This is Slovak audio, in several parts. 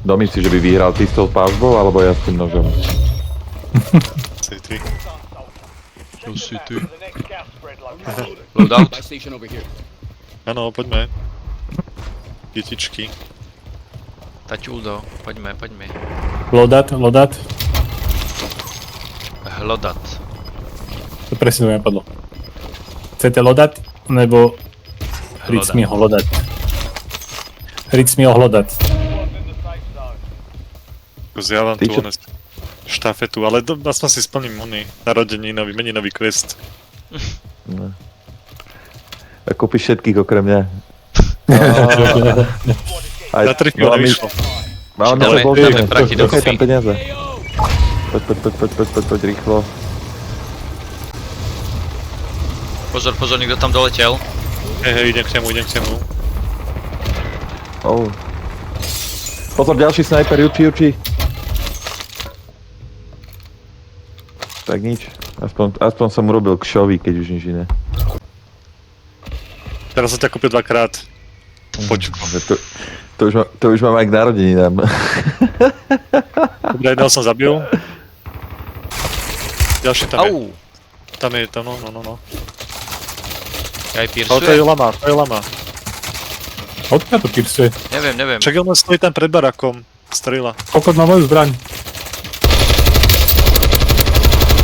Domyslíš, že by vyhral ty s tou pažbou, alebo ja s tým nožom? Si ty. To si ty. Loadout? Áno, poďme. Kytičky. Taťuldo, poďme. Lodat. Hlodat. To presne mi napadlo. Chcete lodat, nebo Ritz mi ho lodat. Zjavam Ty tu čo? štafetu, ale aspoň si splním narodeninový, meninový quest. No. A kúpiš všetkých okrem mňa. Aj, Na 3 kg išlo. Dáme prachy do Nechaj tam kufy. peniaze. Poď rýchlo. Pozor, niekto tam doletel. Hej, idem k nemu. Oh. Pozor, ďalší sniper, Juči. Tak nič. Aspoň som urobil kšovi, keď už nič iné. Teraz som ťa kúpil 2-krát. Poď. To už mám aj k narodeninám. Dobre, jedného som zabil. Ďalší tam je. Au! Tam je, no. Aj Ale to je piersuje? lama. Odkiaľ to pirsuje? Neviem. Však on stojí tam pred barakom. Strela. Kokot má moju zbraň.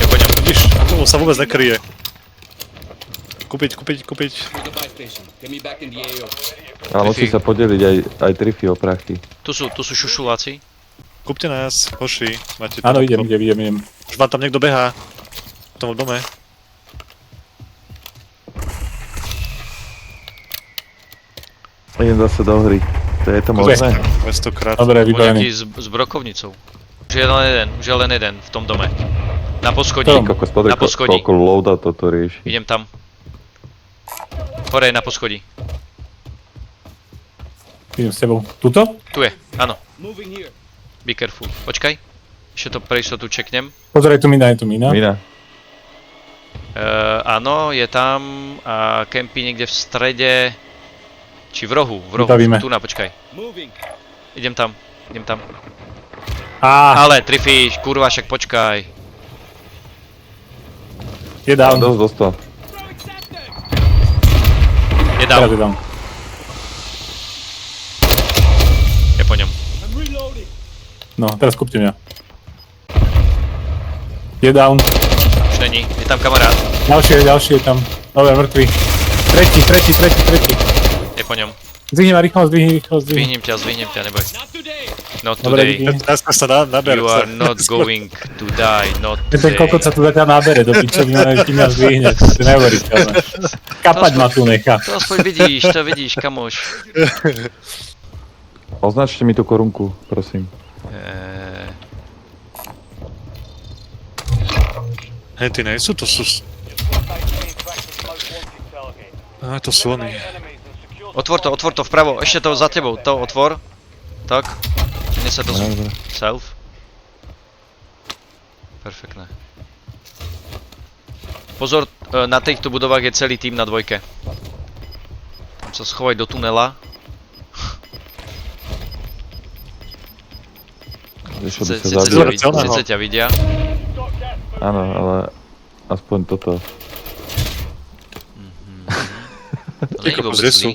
Ja po ňom. Vidíš, on sa vôbec nekryje. Kúpiť. Ale musí sa podeliť aj trify o prachy. Tu sú šušuláci. Kúpte nás, hoši. Máte Áno, tu- idem. Už vám tam niekto behá. V tom dome. Idem zase do hry. To je to možné? 200 krát. Dobre, Nejaký vybavený. s brokovnicou. Už je len jeden v tom dome. Na poschodí. Ktorom? Kokos, pozri, Na poschodí. koľko loada toto rieši. Idem tam. Hore na poschodí. Idem s tebou. Tuto? Tu je, áno. Be careful. Počkaj. Ešte to pre istotu čeknem. Pozor, je tu mina. Mina. Áno, je tam a kempí niekde v strede. Či v rohu, Vybavíme. tu na, počkaj. Idem tam. Á, Ale, trifíš, kurva, však počkaj. je down. Dosť dostal. Je Teraz down, je down. je po ňom. No, teraz kúpte mňa. Je down. Už není, je tam kamarát, Ďalší je tam. Dobre, mŕtvý. Tretí. je po ňom. Zdvihni ma rýchlo, zdvihni. Zvihnem ťa, neboj. Not Dobre, today. vidím. Teraz sa naber. You are not going to die, not Ten today. kokot sa tu zatiaľ nábere, do pičovina, kým nás zdvihne. To je neuveriteľné. Kapať ma tu nechá. To aspoň vidíš, kamoš. Označte mi tú korunku, prosím. Hej, ty nejsú, to sú... To sú oni. Otvor to vpravo, ešte to za tebou, to otvor. Tak. Mne sa to Dobre. self. Perfektné. Pozor, na týchto budovách je celý tým na dvojke. Tam sa schovaj do tunela. Sice ťa vidia. Áno, ale aspoň toto. To nie je vôbec Kde sú? zlý.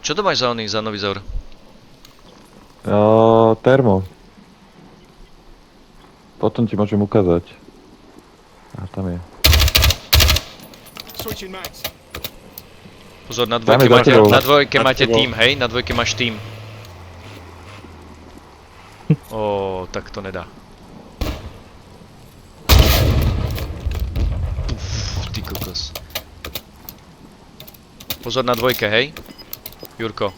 Čo to máš za novizor? Termo. Potom ti môžem ukázať. A tam je. Pozor, na Dáme dvojke, za tebou. na dvojke Za máte tebou. tým, hej? Na dvojke máš tým. Ó, tak to nedá. Uf, ty kokos. Pozor na dvojke, hej? Jurko.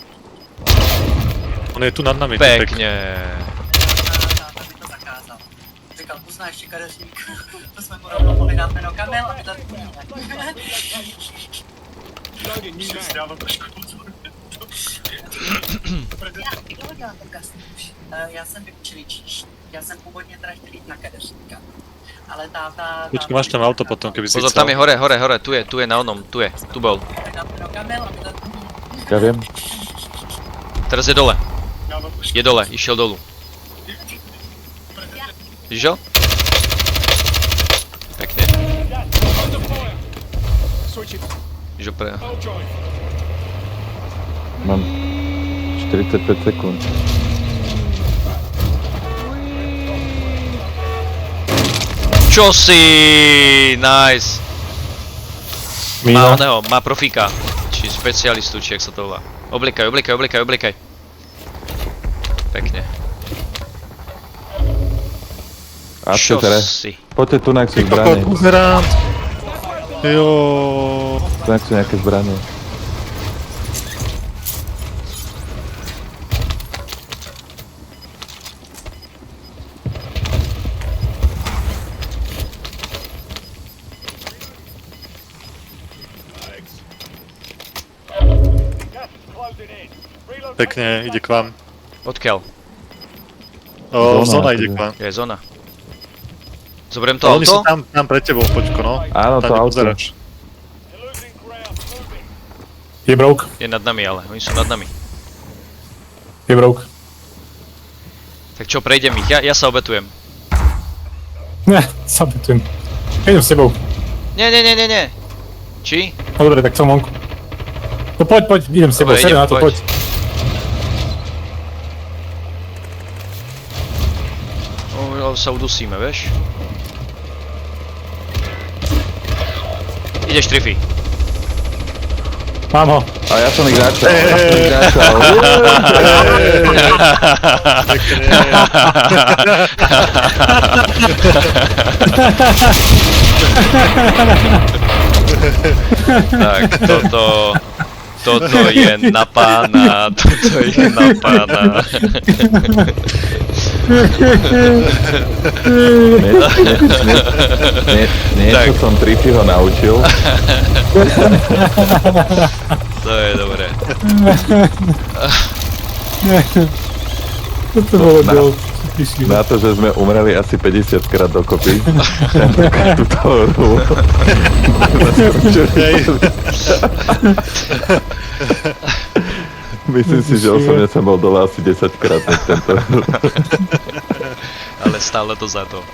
On je tu nad nami. typek. Pekne. To by to zakázal. Říkal, poznáš ještě kadeřník. To jsme mu rovnou mohli dát jméno Kamil a vydat knihu. Musím si dávat trošku pozor. Kdo dělá ten casting už? Já jsem vyučený číš. Já jsem původně teda chtěl jít na kadeřníka. Ale táta... Počkej, máš tam auto potom, keby si Pozor, tam je hore, tu je na onom, tu bol. Dát jméno Kamil a vydat knihu. Ja viem. Teraz je dole. Je dole, išiel dolu. Vidíš ho? Pekne. Vidíš ho pre... Mám 45 sekúnd. Čo si? Nice. Má Mino. oného, má profíka. Či specialistu, či jak sa to volá. Obliekaj. Pekne. A Čo tere, si? poďte tu, ak sú Ty kokot, zbranie. buzerant! Jo. Tu ak sú nejaké zbranie. Pekne, ide k vám. Odkiaľ? O, Zóna, zóna ide akože. k vám. Je zóna. Zoberiem to Oni sú auto? tam pred tebou, počko, no. Áno, to Tam auto. nepozeraš. Je broke. Je nad nami ale, oni sú nad nami. Je broke. Tak čo, prejdem ich, ja sa obetujem. Ne, sabetujem. Idem s tebou. Nie. Či? No dobre, tak som vonku. No poď, idem s tebou, Dobre, sedem idem, na to, poď. poď. Sa udusíme, vieš? Ideš, Triffy. Mám ho. A ja som ich začal. Tak, toto je na pána, Niečo som Triffyho naučil. To je dobré. Toto bolo Na- dole. Píši. Na to, že sme umreli asi 50 krát dokopy. Túto hru. Myslím si, že osobne som bol dole asi 10 krát na tento. Ale stále to za to.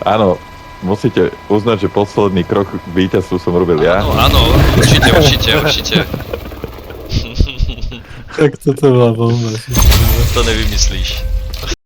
Áno, musíte uznať, že posledný krok k víťazstvu som robil ja. Áno, určite. Tak toto bola bomba. To nevymyslíš.